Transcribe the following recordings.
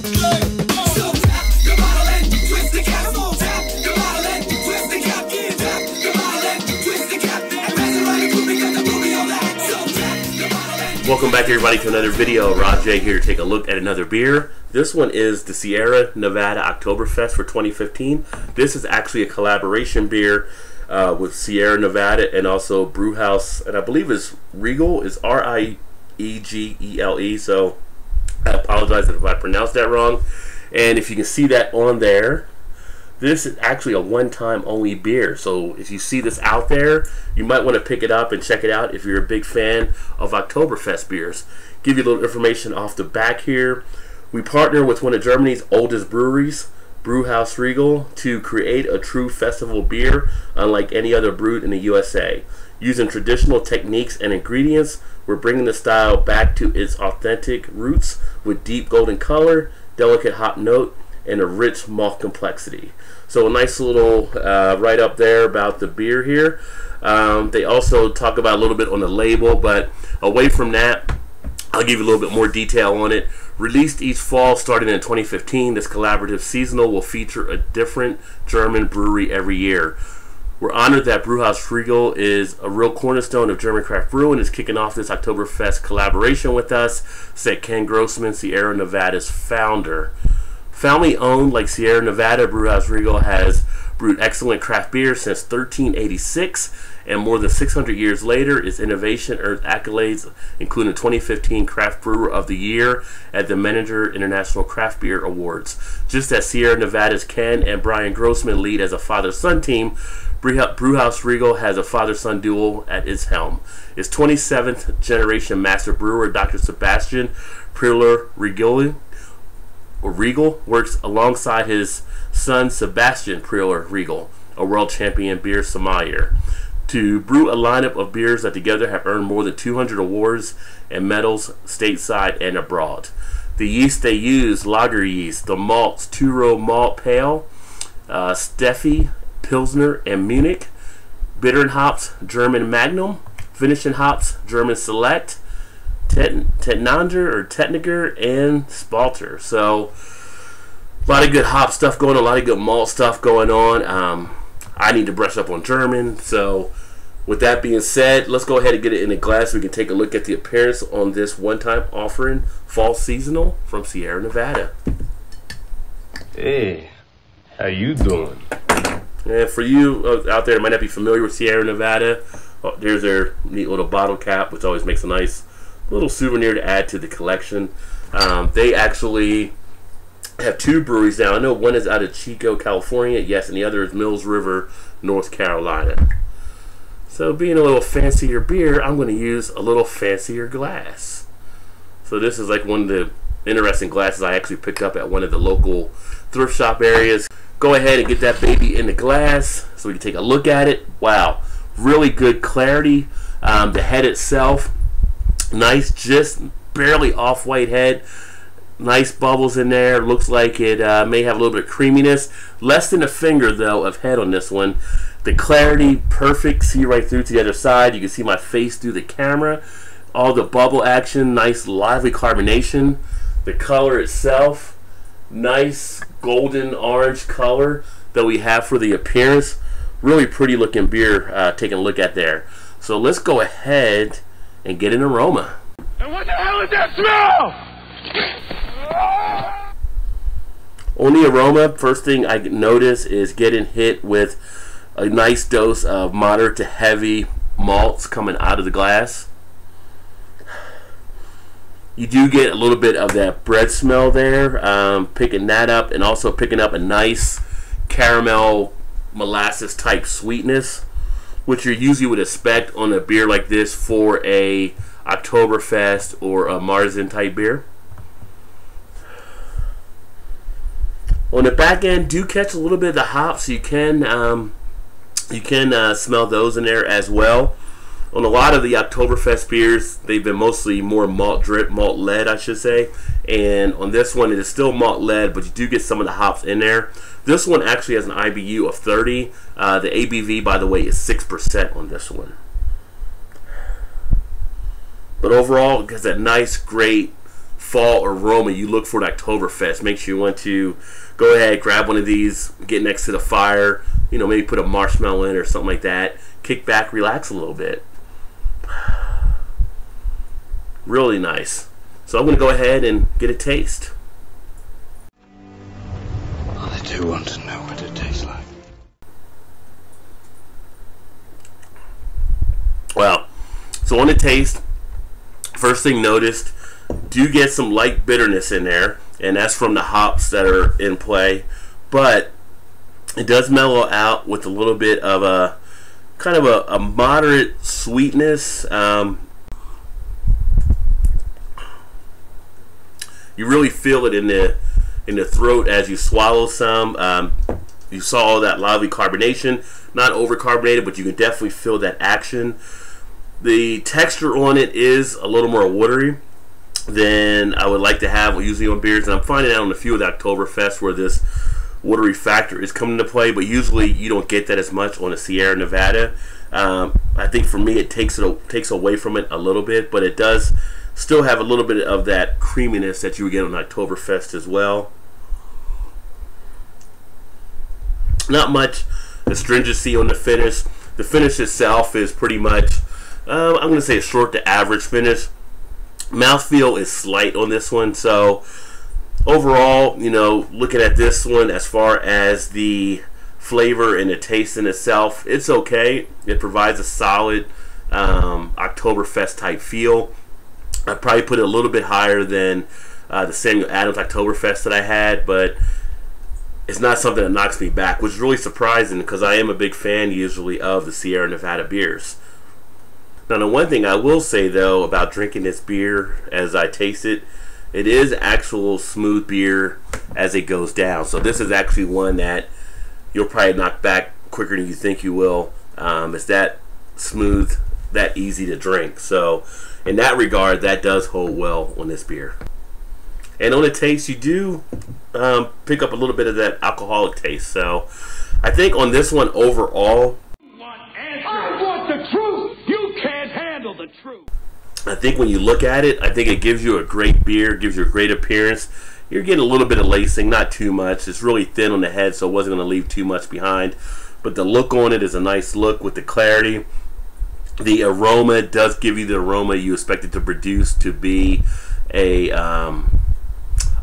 Welcome back everybody to another video. Rob J here to take a look at another beer. This one is the Sierra Nevada Oktoberfest for 2015. This is actually a collaboration beer with Sierra Nevada and also Brauhaus, and I believe it's Riegele, is R-I-E-G-E-L-E, so I apologize if I pronounced that wrong. And if you can see that on there, this is actually a one-time only beer, so if you see this out there, you might want to pick it up and check it out if you're a big fan of Oktoberfest beers. Give you a little information off the back here. We partner with one of Germany's oldest breweries, Brauhaus Riegele, to create a true festival beer unlike any other brewed in the USA. Using traditional techniques and ingredients, we're bringing the style back to its authentic roots with deep golden color, delicate hop note, and a rich malt complexity. So a nice little write up there about the beer here. They also talk about a little bit on the label, but away from that, I'll give you a little bit more detail on it. Released each fall starting in 2015, this collaborative seasonal will feature a different German brewery every year. We're honored that Brauhaus Riegele is a real cornerstone of German craft brewing, is kicking off this Oktoberfest collaboration with us, said Ken Grossman, Sierra Nevada's founder. Family owned like Sierra Nevada, Brauhaus Riegele has brewed excellent craft beer since 1386, and more than 600 years later, its innovation earned accolades, including 2015 Craft Brewer of the Year at the Manager International Craft Beer Awards. Just as Sierra Nevada's Ken and Brian Grossman lead as a father-son team, Brauhaus Riegele has a father-son duo at its helm. Its 27th generation master brewer, Dr. Sebastian Priller Riegele works alongside his son Sebastian Priller Riegele, a world champion beer sommelier, to brew a lineup of beers that together have earned more than 200 awards and medals stateside and abroad. The yeast they use, lager yeast, the malts, two-row malt pale, Steffi, Pilsner, and Munich. Bittern hops, German Magnum. Finishing hops, German Select, Tetnager, and Spalter. So a lot of good hop stuff going on, a lot of good malt stuff going on. I need to brush up on German, so with that being said, let's go ahead and get it in a glass so we can take a look at the appearance on this one-time offering fall seasonal from Sierra Nevada. Hey, how you doing? And for you out there that might not be familiar with Sierra Nevada, there's their neat little bottle cap, which always makes a nice little souvenir to add to the collection. They actually have two breweries now. I know one is out of Chico, California, yes, and the other is Mills River, North Carolina. So being a little fancier beer, I'm going to use a little fancier glass. So this is like one of the interesting glasses I actually picked up at one of the local thrift shop areas. Go ahead and get that baby in the glass so we can take a look at it. Wow, really good clarity. The head itself, nice, just barely off-white head. Nice bubbles in there. Looks like it may have a little bit of creaminess. Less than a finger, though, of head on this one. The clarity, perfect. See right through to the other side. You can see my face through the camera. All the bubble action. Nice, lively carbonation. The color itself, nice golden orange color that we have for the appearance. Really pretty looking beer taking a look at there. So let's go ahead and get an aroma. And what the hell is that smell? On the aroma, first thing I notice is getting hit with a nice dose of moderate to heavy malts coming out of the glass. You do get a little bit of that bread smell there, picking that up, and also picking up a nice caramel molasses type sweetness, which you usually would expect on a beer like this for a Oktoberfest or a Marzen type beer. On the back end, do catch a little bit of the hops. You can smell those in there as well. On a lot of the Oktoberfest beers, they've been mostly more malt led, I should say. And on this one, it is still malt led, but you do get some of the hops in there. This one actually has an IBU of 30. The ABV, by the way, is 6% on this one. But overall, it has that nice, great fall aroma you look for at Oktoberfest. Make sure you want to go ahead, grab one of these, get next to the fire, you know, maybe put a marshmallow in or something like that. Kick back, relax a little bit. Really nice. So I'm going to go ahead and get a taste. I do want to know what it tastes like. Well, so on the taste, first thing noticed, do get some light bitterness in there, and that's from the hops that are in play, but it does mellow out with a little bit of a kind of a moderate sweetness. You really feel it in the throat as you swallow some. You saw all that lively carbonation, not over carbonated, but you can definitely feel that action. The texture on it is a little more watery than I would like to have usually on beers, and I'm finding out on a few of the Oktoberfest where this watery factor is coming into play, but usually you don't get that as much on a Sierra Nevada. I think for me it takes away from it a little bit, but it does still have a little bit of that creaminess that you would get on Oktoberfest as well. Not much astringency on the finish. The finish itself is pretty much, I'm going to say a short to average finish. Mouthfeel is slight on this one, so overall, you know, looking at this one as far as the flavor and the taste in itself, it's okay. It provides a solid Oktoberfest type feel. I'd probably put it a little bit higher than the Samuel Adams Oktoberfest that I had, but it's not something that knocks me back, which is really surprising because I am a big fan usually of the Sierra Nevada beers. Now, the one thing I will say though about drinking this beer as I taste it, it is actual smooth beer as it goes down. So this is actually one that you'll probably knock back quicker than you think you will. It's that smooth, that easy to drink. So in that regard, that does hold well on this beer. And on the taste, you do pick up a little bit of that alcoholic taste. So I think on this one overall, I want the truth. You can't handle the truth. I think when you look at it, I think it gives you a great beer, gives you a great appearance. You're getting a little bit of lacing, not too much. It's really thin on the head, so it wasn't going to leave too much behind. But the look on it is a nice look with the clarity. The aroma does give you the aroma you expect it to produce to be a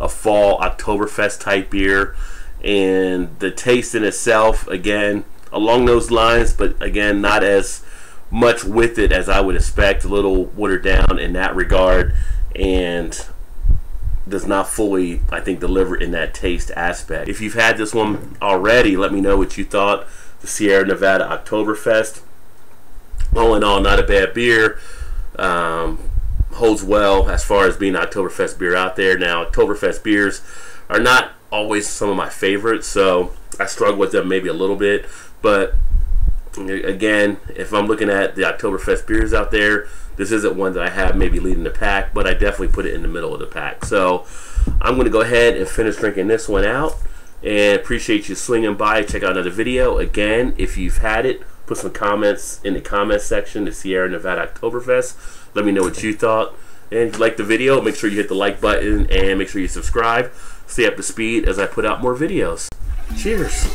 fall Oktoberfest type beer. And the taste in itself, again, along those lines, but again, not as much with it as I would expect. A little watered down in that regard, and does not fully, I think, deliver in that taste aspect. If you've had this one already, let me know what you thought. The Sierra Nevada Oktoberfest, all in all, not a bad beer. Holds well as far as being an Oktoberfest beer out there. Now, Oktoberfest beers are not always some of my favorites, so I struggle with them maybe a little bit. But again, if I'm looking at the Oktoberfest beers out there, this isn't one that I have maybe leading the pack, but I definitely put it in the middle of the pack. So I'm going to go ahead and finish drinking this one out, and appreciate you swinging by. Check out another video. Again, if you've had it, put some comments in the comment section, the Sierra Nevada Oktoberfest. Let me know what you thought. And if you liked the video, make sure you hit the like button and make sure you subscribe. Stay up to speed as I put out more videos. Cheers.